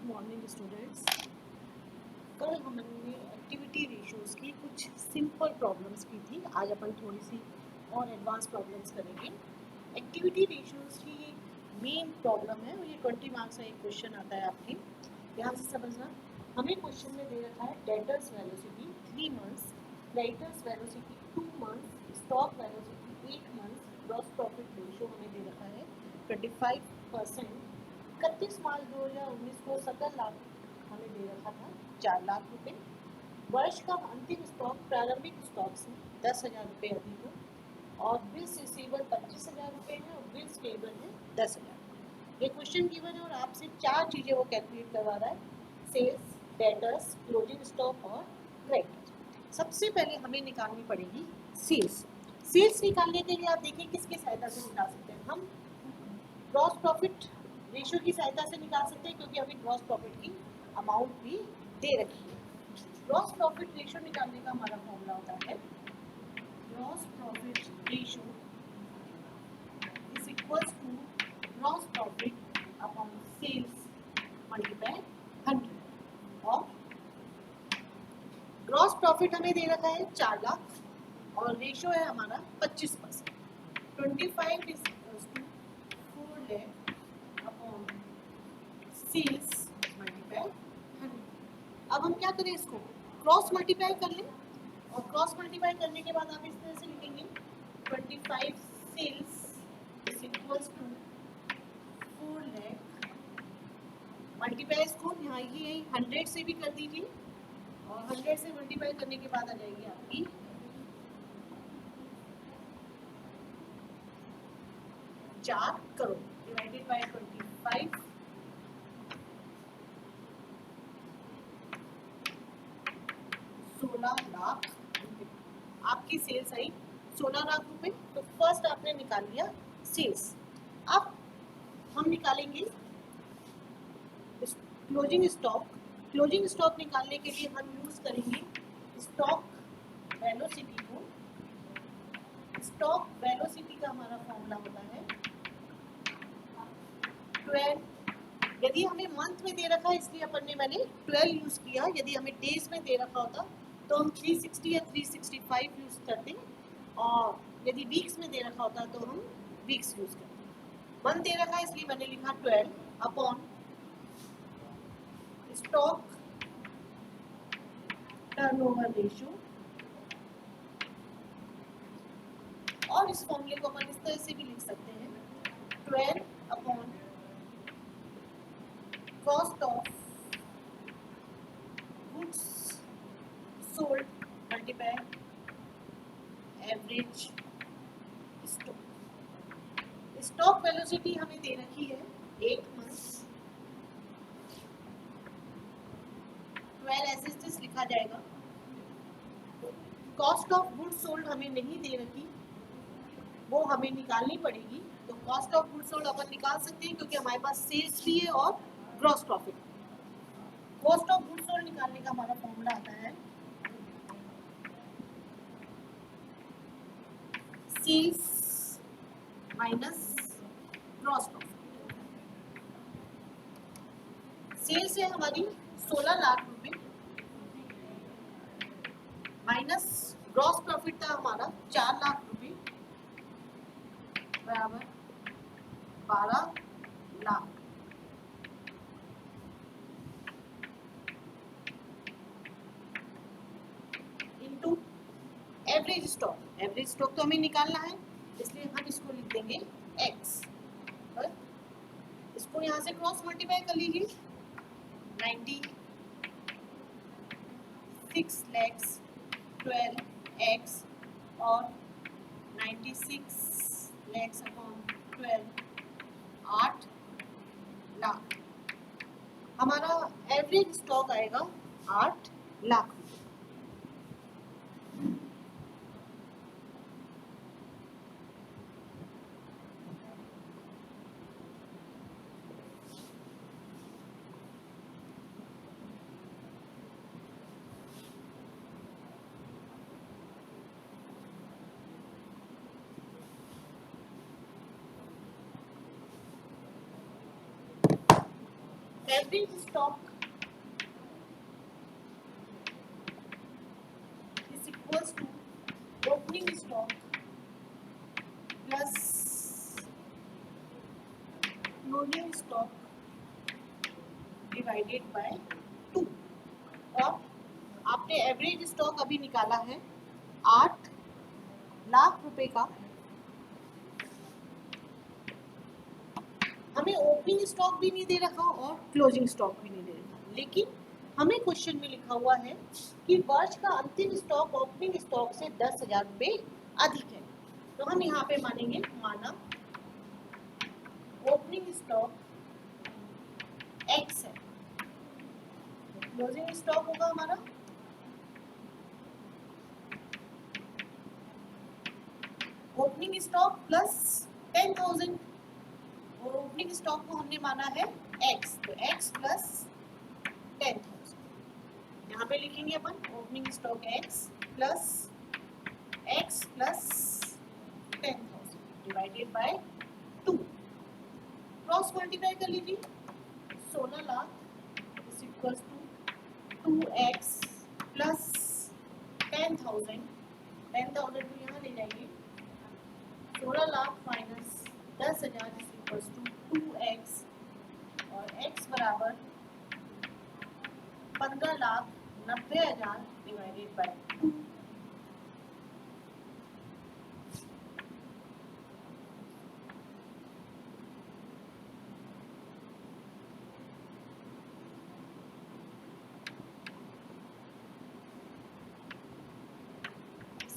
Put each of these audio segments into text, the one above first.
Morning students. कल हमने activity ratios की कुछ सिंपल प्रॉब्लम्स की थी। आज अपन थोड़ी सी और एडवांस प्रॉब्लम्स करेंगे। एक्टिविटी रेशियोज की ये मेन प्रॉब्लम है और ये 20 मार्क्स का एक क्वेश्चन आता है आपके। ध्यान से समझना। हमें क्वेश्चन में दे रखा है debtors velocity 3 months, creditors velocity 2 months, stock velocity 8 months, gross profit ratio हमें दे रखा है 25%। 31 मार्च 2019 को सकल लाभ हमें दे रखा था 4 लाख रुपए। वर्ष का अंतिम स्टॉक प्रारंभिक स्टॉक से 10,000 रुपये अधिक हो और बिल्स रिसीवेबल 25,000 रुपये है और बिल्स पेएबल है 10,000। ये क्वेश्चन गिवन है और आपसे 4 चीजें वो कैलकुलेट करवा रहा है: सेल्स, डेटर्स, क्लोजिंग स्टॉक और क्रेडिट। सबसे पहले हमें निकालनी पड़ेगी सेल्स। सेल्स निकालने के लिए आप देखिए किसकी सहायता से निकाल सकते हैं। हम ग्रॉस प्रॉफिट रेशियो की सहायता से निकाल सकते हैं क्योंकि हमें ग्रॉस प्रॉफिट की अमाउंट भी दे रखी है। ग्रॉस प्रॉफिट रेशियो निकालने का हमारा फॉर्मूला होता है gross profit ratio is equals to gross profit upon sales multiply 100। और ग्रॉस प्रॉफिट हमें दे रखा है 4 लाख और रेशियो है हमारा 25%। 25 is equals to 4 lakh upon sales multiply 100। अब हम क्या करें, इसको क्रॉस मल्टीप्लाई कर लें और क्रॉस मल्टीप्लाई करने के बाद आप इस तरह से लिखेंगे 25 sales is equals to 4 lakh multiply इसको यहाँ ये 100 से भी कर दीजिए और 100 से मल्टीप्लाई करने के बाद आ जाएगी आपकी 4 करोड़ डिवाइडेड बाय 25 16 लाख रुपए। आपकी सेल्स आई 16 लाख रुपए। तो फर्स्ट आपने निकाल लिया सेल्स। अब हम निकालेंगे क्लोजिंग स्टॉक। क्लोजिंग स्टॉक निकालने के लिए हम यूज करेंगे स्टॉक वेलोसिटी को। स्टॉक वेलोसिटी का हमारा फॉर्मूला होता है 12। यदि हमें मंथ में दे रखा है इसलिए अपन ने मैंने 12 यूज किया। यदि हमें डेज में दे रखा होता तो हम 360 या 365 यूज करते और यदि वीक्स में दे रखा होता तो हम वीक्स यूज करते। मंथ दे रखा है इसलिए मैंने लिखा 12 अपॉन स्टॉक टर्नओवर रेशियो। और इस फॉर्मूले को अपन इस तरह से भी लिख सकते हैं 12 upon cost of goods sold multiply average stock. Stock velocity हमें दे रखी है 8 मंथ्स। 12 ऐसे लिखा जाएगा। कॉस्ट ऑफ गुड्स सोल्ड हमें नहीं दे रखी, वो हमें निकालनी पड़ेगी। तो कॉस्ट ऑफ गुड्स सोल्ड अपन निकाल सकते हैं क्योंकि हमारे पास सेल्स भी है और gross profit. Cost of goods sold निकालने का हमारा फॉर्मूला आता है sales minus gross profit. Sales है हमारी 16 लाख रुपए माइनस ग्रॉस प्रॉफिट था हमारा 4 लाख रुपए बराबर 12 lakh. Into average stock. Average stock तो हमें निकालना है इसलिए हम इसको लिख देंगे x। और इसको यहाँ से क्रॉस मल्टीप्लाई कर लीजिए 96 lakhs 12x और 96 lakhs अपॉन 12 8 लाख। हमारा एवरेज स्टॉक आएगा 8 lakh. Average stock is equals to opening stock plus closing stock divided by 2। और आपने एवरेज स्टॉक अभी निकाला है 8 लाख रुपए का। हमें ओपनिंग स्टॉक भी नहीं दे रखा और क्लोजिंग स्टॉक भी नहीं दे रखा, लेकिन हमें क्वेश्चन में लिखा हुआ है कि वर्ष का अंतिम स्टॉक ओपनिंग स्टॉक से 10,000 रुपए अधिक है। तो हम यहाँ पे मानेंगे, माना ओपनिंग स्टॉक x है, क्लोजिंग स्टॉक होगा हमारा ओपनिंग स्टॉक प्लस 10,000 और ओपनिंग स्टॉक को हमने माना है x, तो x प्लस 10,000। यहाँ पे लिखेंगे अपन opening stock x plus 10,000 divided by 2। Cross multiply कर लीजिए, 16 lakh is equals to 2x plus 10,000। 10,000 को यहाँ ले जाएंगे, 16 lakh minus 10,000 is equals to 2x और x बराबर 15,90,000 डिवाइडेड बाय 2।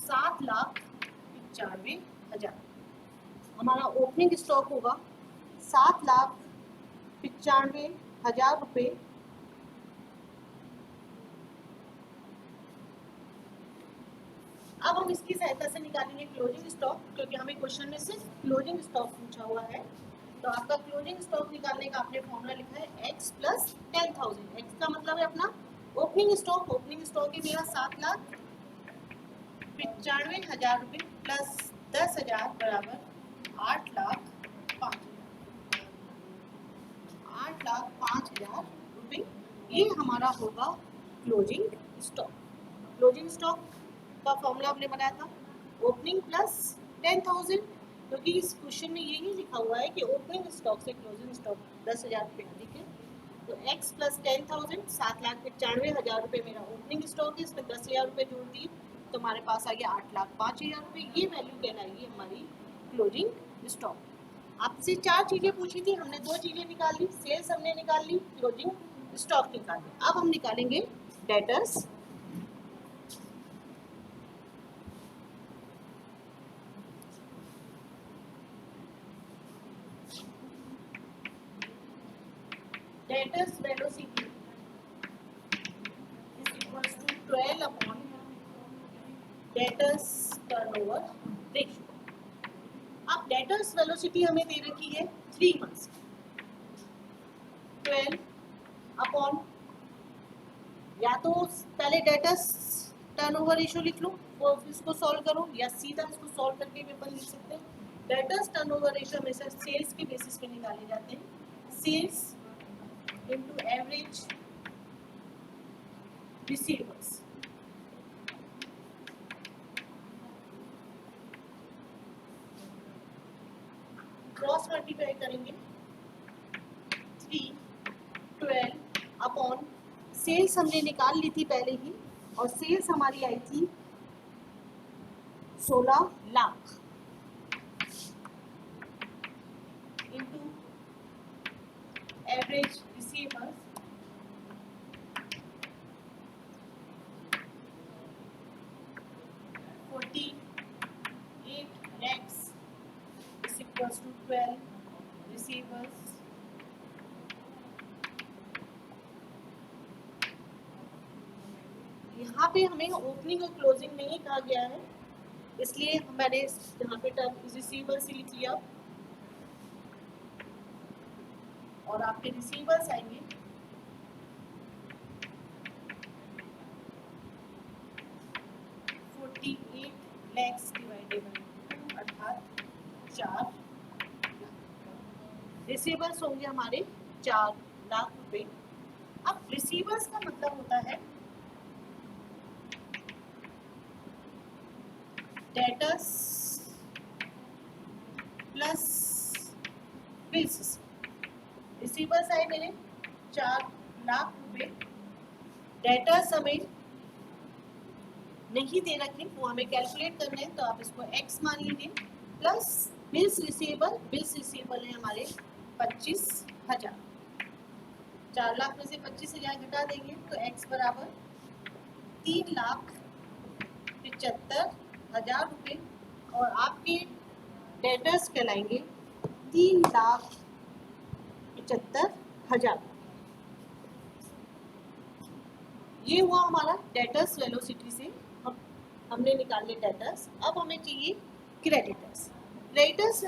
$7,95,000 हमारा ओपनिंग स्टॉक होगा। 7,95,000 रुपए अब हम इसकी सहायता से निकालेंगे क्लोजिंग स्टॉक, क्योंकि हमें क्वेश्चन में सिर्फ क्लोजिंग स्टॉक पूछा हुआ है। तो आपका क्लोजिंग स्टॉक निकालने का आपने फॉर्मूला लिखा है x प्लस 10,000। x का मतलब है अपना ओपनिंग स्टॉक। ओपनिंग स्टॉक है मेरा 7,95,000 रुपये प्लस 10,000 बराबर 8,05,000 रुपये। ये हमारा होगा क्लोजिंग स्टॉक। क्लोजिंग स्टॉक का फॉर्मूला हमने बनाया था ओपनिंग प्लस 10,000, क्योंकि इस क्वेश्चन में यही लिखा हुआ है कि ओपनिंग स्टॉक से क्लोजिंग स्टॉक 10,000 रुपये अधिक है। तो x प्लस 10,000, 7,95,000 रुपये मेरा ओपनिंग स्टॉक है, इसमें 10,000 रुपये जोड़ दिए तो हमारे पास आ गया 8,05,000 रुपये। ये वैल्यू कहलाएगी हमारी क्लोजिंग स्टॉक। आपसे 4 चीजें पूछी थी, हमने 2 चीजें निकाल ली, सेल्स हमने निकाल ली, क्लोजिंग स्टॉक निकाल ली। अब हम निकालेंगे debtors. Debtors velocity is equals to 12 upon debtors turnover ratio। अब debtors velocity हमें दे रखी है 3 months, 12 अपॉन, या तो पहले debtors turnover ratio लिख लो और इसको सॉल्व करो, या सीधा इसको सॉल्व करके भी अपन लिख सकते हैं। debtors turnover ratio हमेशा सेल्स के बेसिस पे निकाले जाते हैं। Sales into average receivables। Cross multiply करेंगे 3, 12 अपॉन सेल्स हमने निकाल ली थी पहले ही, और सेल्स हमारी आई थी 16 lakh into average receivables 48 lakhs is equals to 12 receivables यहाँ पे हमें ओपनिंग और क्लोजिंग नहीं कहा गया है, इसलिए मैंने यहाँ पे टर्म रिसीवर्स ही लिख लिया। और आपके रिसीवर्स आएंगे 48 lakhs डिवाइडेड बाय 2 अर्थात 4 लाख। रिसीवर्स होंगे हमारे 4 लाख रुपए। अब रिसीवर्स का मतलब होता है डेटर्स प्लस बिल्स। रिसीवर्स आए मेरे 4 लाख रुपए, डेटर्स हमें नहीं दे रखे, वो हमें कैलकुलेट करने हैं, तो आप इसको x मान लीजिए, प्लस बिल्स रिसीवेबल है हमारे 25,000। 4 लाख में से 25,000 घटा देंगे तो x बराबर 3,75,000 रुपये, और आपके डेटर्स कहलाएंगे 3,75,000। ये हुआ हमारा डेटर्स वेलोसिटी से हमने निकाले डेटर्स। अब हमें चाहिए क्रेडिटर्स। क्रेडिटर्स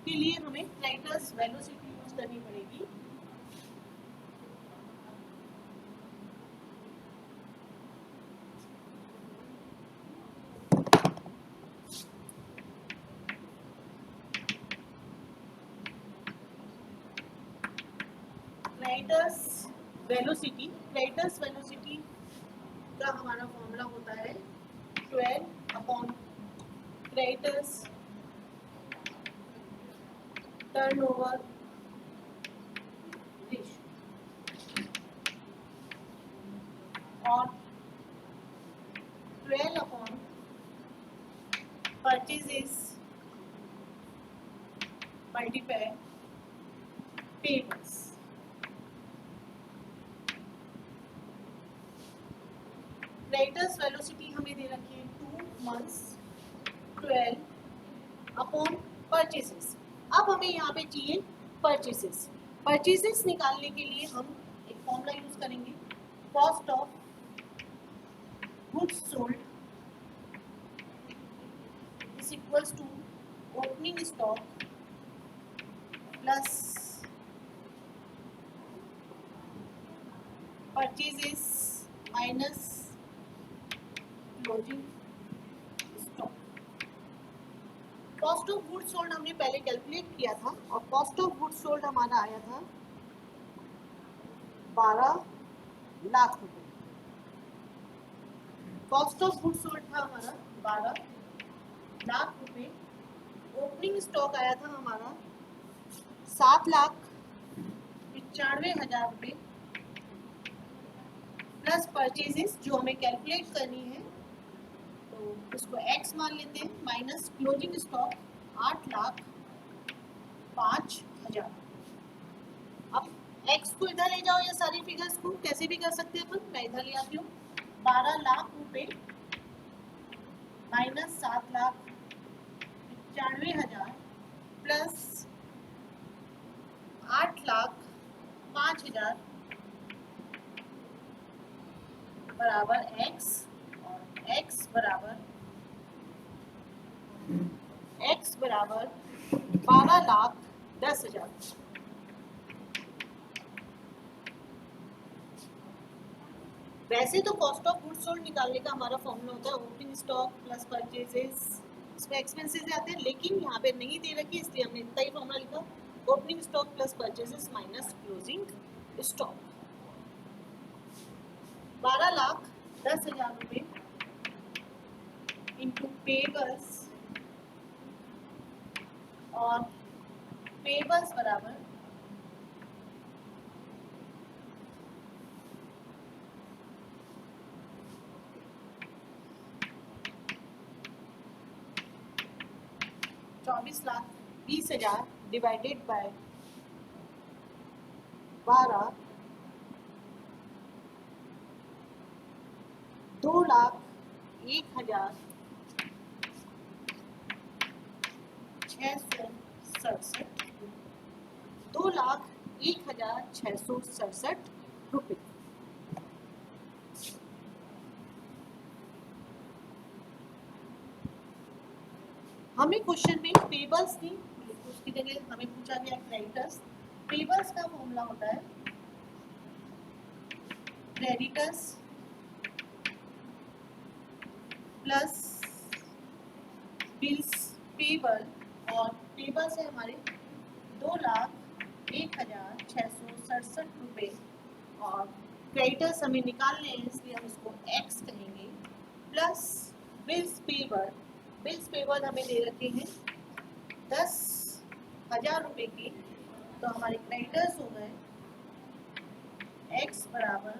के लिए हमें क्रेडिटर्स वेलोसिटी यूज करनी पड़ेगी। क्रेडिटर्स वेलोसिटी का हमारा फॉर्मूला होता है 12 अपॉन क्रेडिटर्स टर्नओवर रेशियो, और 12 upon purchases multiply payables. Creditors velocity हमें दे रखी है 2 months 12 अपॉन परचेसेस। अब हमें यहाँ पे चाहिए परचेसेस निकालने के लिए हम एक फॉर्मूला यूज करेंगे, cost of goods sold is equals to opening stock plus purchases minus closing stock. Cost of goods sold हमने पहले कैलकुलेट किया था, और कॉस्ट ऑफ गुड्स सोल्ड हमारा आया था 12 लाख रुपए। कॉस्ट ऑफ गुड्स सोल्ड था हमारा 12 लाख रुपए। ओपनिंग स्टॉक आया था हमारा 7,95,000 रुपए, प्लस परचेजेस जो हमें कैलकुलेट करनी है, तो उसको x मान लेते हैं, माइनस क्लोजिंग स्टॉक 8,05,000। अब x को इधर ले जाओ, या सारी फिगर्स को कैसे भी कर सकते हैं अपन, मैं इधर ले आती हूँ। 12 लाख रुपए माइनस 7,95,000 प्लस 8,05,000 बराबर x, और x बराबर 12,10,000। वैसे तो कॉस्ट ऑफ गुड्स सोल्ड निकालने का हमारा फॉर्मूला होता है ओपनिंग स्टॉक प्लस परचेजेस, इसमें एक्सपेंसेस आते हैं, लेकिन यहाँ पे नहीं दे रखी, इसलिए हमने इतना ही फॉर्मूला लिखा, opening stock plus purchases minus closing stock. 12,10,000 रुपये इंटू पेबल्स, और पेबल्स बराबर 24,20,000 डिवाइडेड बाय 12, 2,01,667 2,01,667 रुपये। हमें क्वेश्चन में पेबल्स थी, उसकी जगह हमें पूछा गया क्रेडिटर्स। पेबल्स का फॉर्मूला होता है क्रेडिटर्स प्लस बिल्स पेबल, और पेबल्स है हमारे 2,01,667 ₹1,667 और क्रेडिटर्स हमें निकालने हैं इसलिए हम इसको एक्स कहेंगे, प्लस बिल्स पेबल हमें दे रखे हैं ₹10,000 के, तो हमारे क्रेडिटर्स हो गए एक्स बराबर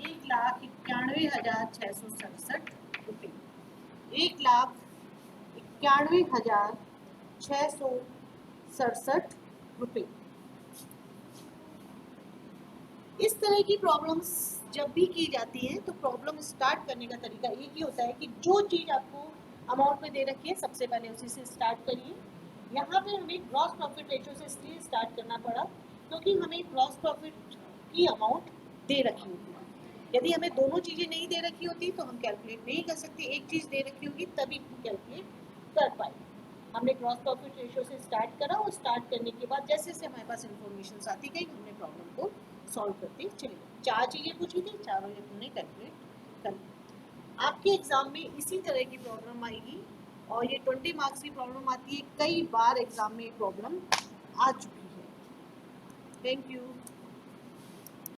1,91,667 रुपये, 1,91,667 रुपये। इस तरह की प्रॉब्लम्स जब भी की जाती है तो प्रॉब्लम स्टार्ट करने का तरीका एक ही होता है कि जो चीज़ आपको अमाउंट में दे रखी है सबसे पहले उसी से स्टार्ट करिए। यहाँ पे हमें ग्रॉस प्रॉफिट रेशियो से इसलिए स्टार्ट करना पड़ा क्योंकि हमें ग्रॉस प्रॉफिट की अमाउंट दे रखी होती है। यदि हमें दोनों चीज़ें नहीं दे रखी होती तो हम कैलकुलेट नहीं कर सकते, एक चीज़ दे रखी होगी तभी कैलकुलेट कर पाए। हमने ग्रॉस प्रॉफिट रेशियो से स्टार्ट करा और स्टार्ट करने के बाद जैसे जैसे हमारे पास इन्फॉर्मेशन आती गई हमने प्रॉब्लम को सॉल्व करते चले गए। 4 चीज़ें पूछी थी, चारों ये हमने कैलकुलेट कर ली। आपके एग्जाम में इसी तरह की प्रॉब्लम आएगी और ये 20 मार्क्स की प्रॉब्लम आती है, कई बार एग्जाम में ये प्रॉब्लम आ चुकी है। Thank you.